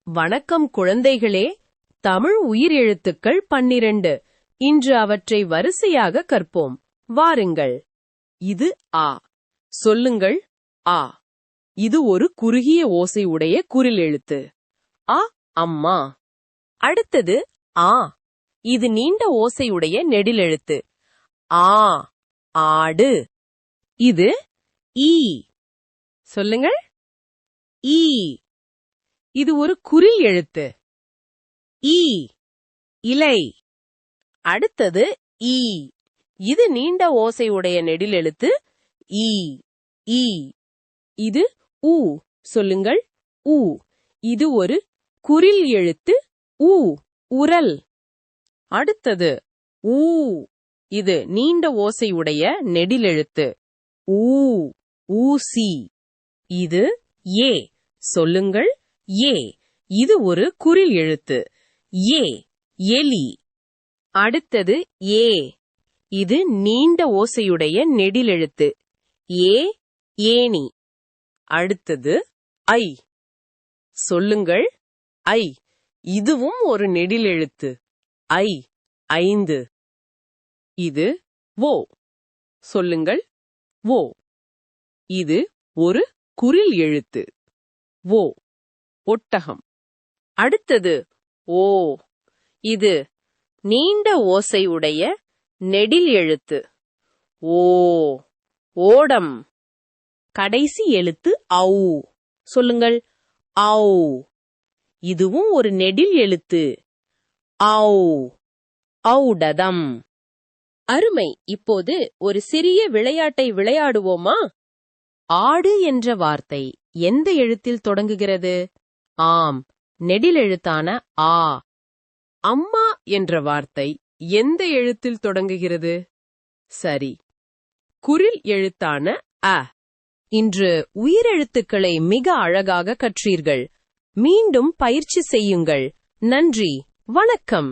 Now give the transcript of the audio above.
வணக்கம் குழந்தைகளே. தமிழ் உயிரெழுத்துக்கள் 12. இன்று அவற்றை வரிசையாக கற்போம். வாருங்கள். இது ஆ. சொல்லுங்கள். ஆ. இது ஒரு குறுகிய ஓசை உடைய குறில் எழுத்து. ஆ அம்மா. அடுத்தது ஆ. இது நீண்ட ஓசையுடைய நெடிலெழுத்து. ஆ ஆடு. இது ஈ. சொல்லுங்கள். ஈ. இது ஒரு குறில் எழுத்து. ஈ இலை. அடுத்தது ஈ. இது நீண்ட ஓசையுடைய நெடிலெழுத்து. ஈ ஈ. இது ஊ. சொல்லுங்கள். ஊ. இது ஒரு குறில் எழுத்து. ஊ உரல். அடுத்தது ஊ. இது நீண்ட ஓசையுடைய நெடிலெழுத்து. ஊ ஊசி. இது ஏ. சொல்லுங்கள். ஏ. இது ஒரு குறில் எழுத்து. ஏ எலி. அடுத்தது ஏ. இது நீண்ட ஓசையுடைய நெடிலெழுத்து. ஏ ஏணி. அடுத்தது ஐ. சொல்லுங்கள். ஐ. இதுவும் ஒரு நெடிலெழுத்து. ஐ 5. இது ஓ. சொல்லுங்கள். ஓ. இது ஒரு குறில் எழுத்து. ஓ ஒட்டகம். அடுத்தது ஓ. இது நீண்ட ஓசையுடைய நெடில் எழுத்து. ஓ ஓடம். கடைசி எழுத்து ஔ. சொல்லுங்கள். ஔ. இதுவும் ஒரு நெடில் எழுத்து. ஔ ஔடதம். அருமை. இப்போது ஒரு சிறிய விளையாட்டை விளையாடுவோமா? ஆடு என்ற வார்த்தை எந்த எழுத்தில் தொடங்குகிறது? ஆம், நெடிலெழுத்தான ஆ. அம்மா என்ற வார்த்தை எந்த எழுத்தில் தொடங்குகிறது? சரி, குறில் எழுத்தான அ. இன்று உயிரெழுத்துக்களை மிக அழகாக கற்றீர்கள். மீண்டும் பயிற்சி செய்யுங்கள். நன்றி. வணக்கம்.